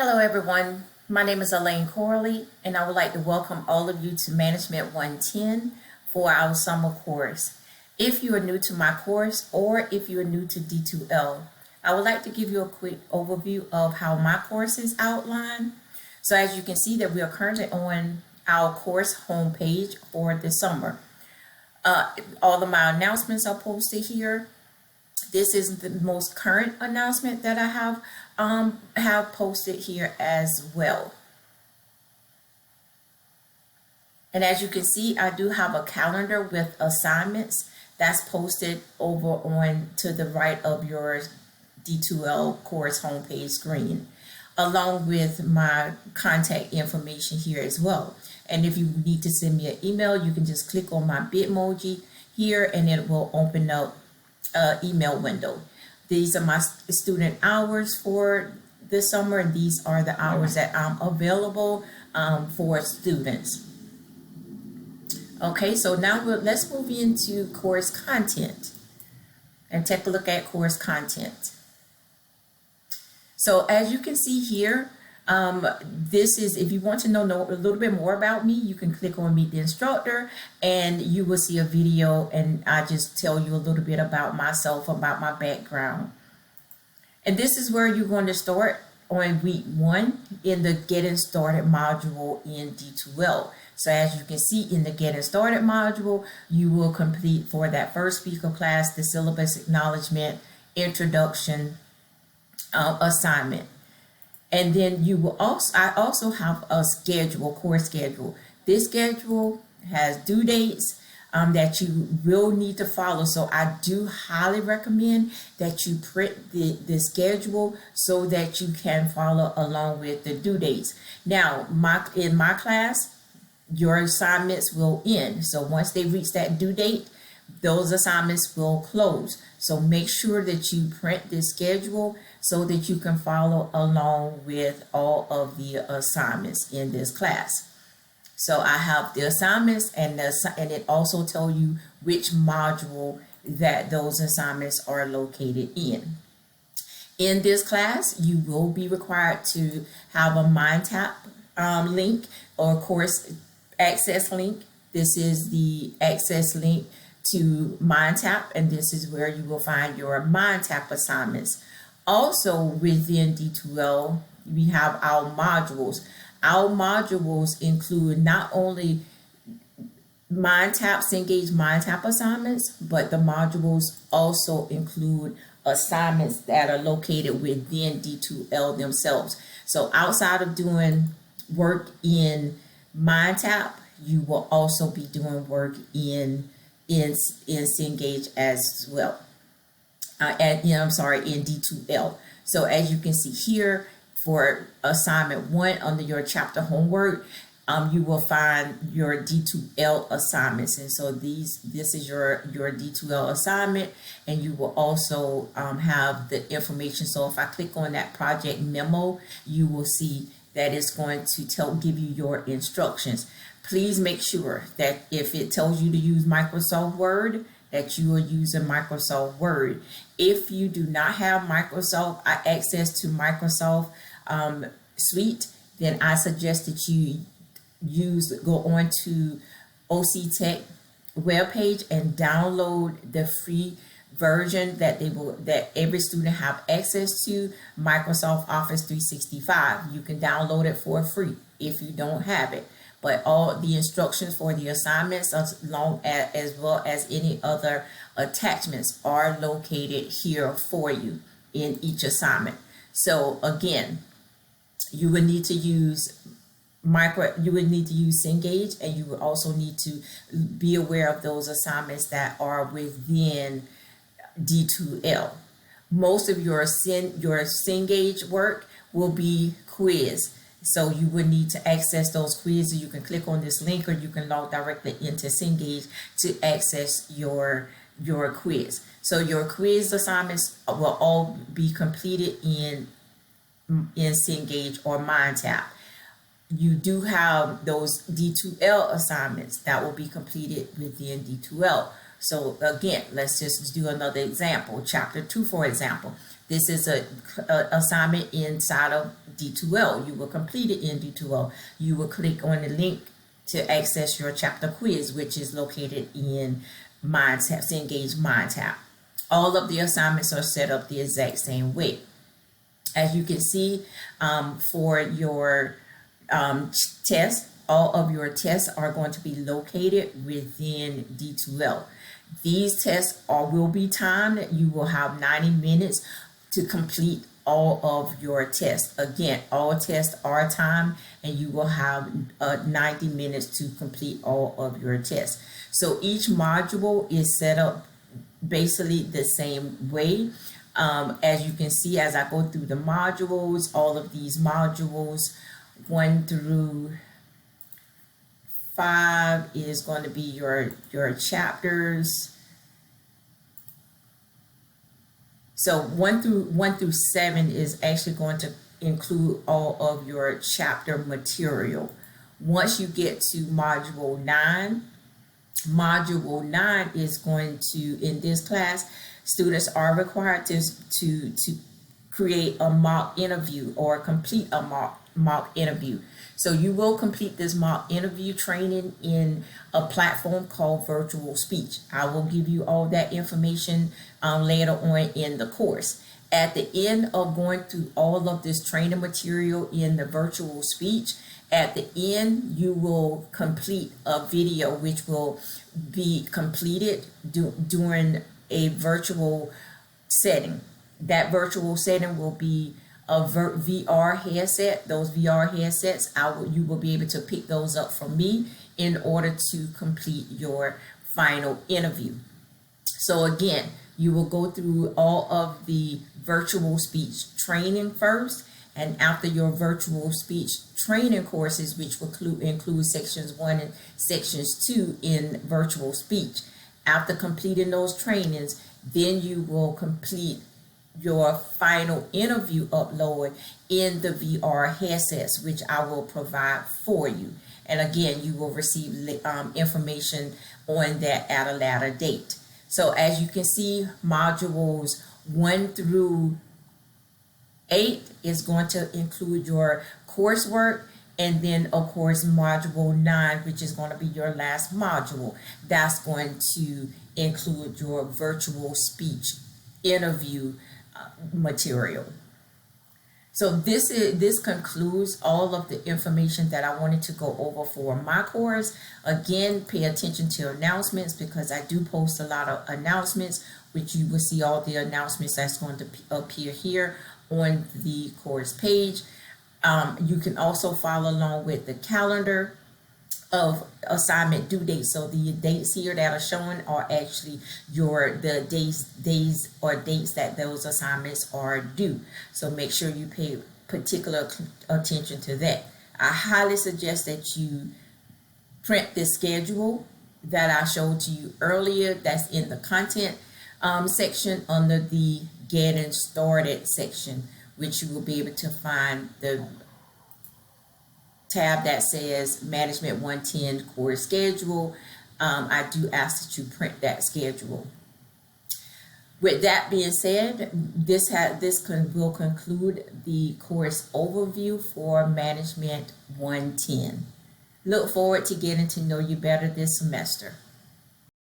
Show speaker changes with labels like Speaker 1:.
Speaker 1: Hello everyone, my name is Elaine Corley and I would like to welcome all of you to Management 110 for our summer course. If you are new to my course or if you are new to D2L, I would like to give you a quick overview of how my course is outlined. So as you can see that we are currently on our course homepage for the summer. All of my announcements are posted here. This is the most current announcement that I have posted here as well. And as you can see, I do have a calendar with assignments that's posted over on to the right of your D2L course homepage screen, along with my contact information here as well. And if you need to send me an email, you can just click on my Bitmoji here and it will open up email window. These are my student hours for this summer, and these are the hours that I'm available for students. Okay, so now let's move into course content and take a look at course content. So as you can see here, this is, if you want to know a little bit more about me, you can click on Meet the Instructor and you will see a video and I just tell you a little bit about myself, about my background. And this is where you're going to start on week 1 in the Getting Started module in D2L. So as you can see in the Getting Started module, you will complete for that first week of class the syllabus acknowledgement, introduction assignment. And then you will I also have a schedule, course schedule. This schedule has due dates that you will need to follow. So I do highly recommend that you print the schedule so that you can follow along with the due dates. Now, in my class, your assignments will end. So once they reach that due date, those assignments will close. So make sure that you print this schedule so that you can follow along with all of the assignments in this class. So I have the assignments and it also tells you which module that those assignments are located in. In this class, you will be required to have a MindTap link or course access link. This is the access link to MindTap, and this is where you will find your MindTap assignments. Also within D2L, we have our modules. Our modules include not only MindTap, Cengage MindTap assignments, but the modules also include assignments that are located within D2L themselves. So outside of doing work in MindTap, you will also be doing work in Cengage as well. In D2L. So as you can see here, for assignment 1 under your chapter homework, you will find your D2L assignments. And so this is your D2L assignment, and you will also have the information. So if I click on that project memo, you will see that it's going to give you your instructions. Please make sure that if it tells you to use Microsoft Word, that you are using Microsoft Word. If you do not have access to Microsoft Suite, then I suggest that you go on to OC Tech webpage and download the free version that every student have access to, Microsoft Office 365. You can download it for free if you don't have it. But all the instructions for the assignments, as well as any other attachments, are located here for you in each assignment. So again, you would need to use Cengage, and you would also need to be aware of those assignments that are within D2L. Most of your Cengage work will be quiz. So you would need to access those quizzes. You can click on this link, or you can log directly into Cengage to access your quiz. So your quiz assignments will all be completed in Cengage or MindTap. You do have those D2L assignments that will be completed within D2L. So again, let's just do another example. Chapter 2, for example. This is a assignment inside of D2L. You will complete it in D2L. You will click on the link to access your chapter quiz, which is located in Mind Tab, Cengage Mind Tab. All of the assignments are set up the exact same way. As you can see, for your test, all of your tests are going to be located within D2L. These tests will be timed. You will have 90 minutes to complete all of your tests. Again, all tests are timed, and you will have 90 minutes to complete all of your tests. So each module is set up basically the same way. As you can see, as I go through the modules, all of these modules 1 through 5 is going to be your chapters. So 1 through 7 is actually going to include all of your chapter material. Once you get to module 9 is going to, in this class, students are required to create a mock interview or complete a mock interview. So you will complete this mock interview training in a platform called Virtual Speech. I will give you all that information later on in the course. At the end of going through all of this training material in the Virtual Speech, at the end, you will complete a video which will be completed during a virtual setting. That virtual setting will be a VR headset. Those VR headsets, you will be able to pick those up from me in order to complete your final interview. So again, you will go through all of the virtual speech training first, and after your virtual speech training courses, which will include sections 1 and sections 2 in virtual speech, after completing those trainings, then you will complete your final interview upload in the VR headsets, which I will provide for you. And again, you will receive information on that at a later date. So as you can see, modules 1 through 8 is going to include your coursework, and then of course module 9, which is going to be your last module, that's going to include your virtual speech interview material. So this concludes all of the information that I wanted to go over for my course. Again, pay attention to announcements, because I do post a lot of announcements, which you will see all the announcements that's going to appear here on the course page. You can also follow along with the calendar of assignment due dates. So the dates here that are showing are actually the days or dates that those assignments are due. So make sure you pay particular attention to that. I highly suggest that you print the schedule that I showed to you earlier. That's in the content section under the Getting Started section, which you will be able to find the tab that says Management 110 course schedule. I do ask that you print that schedule. With that being said, this will conclude the course overview for Management 110. Look forward to getting to know you better this semester.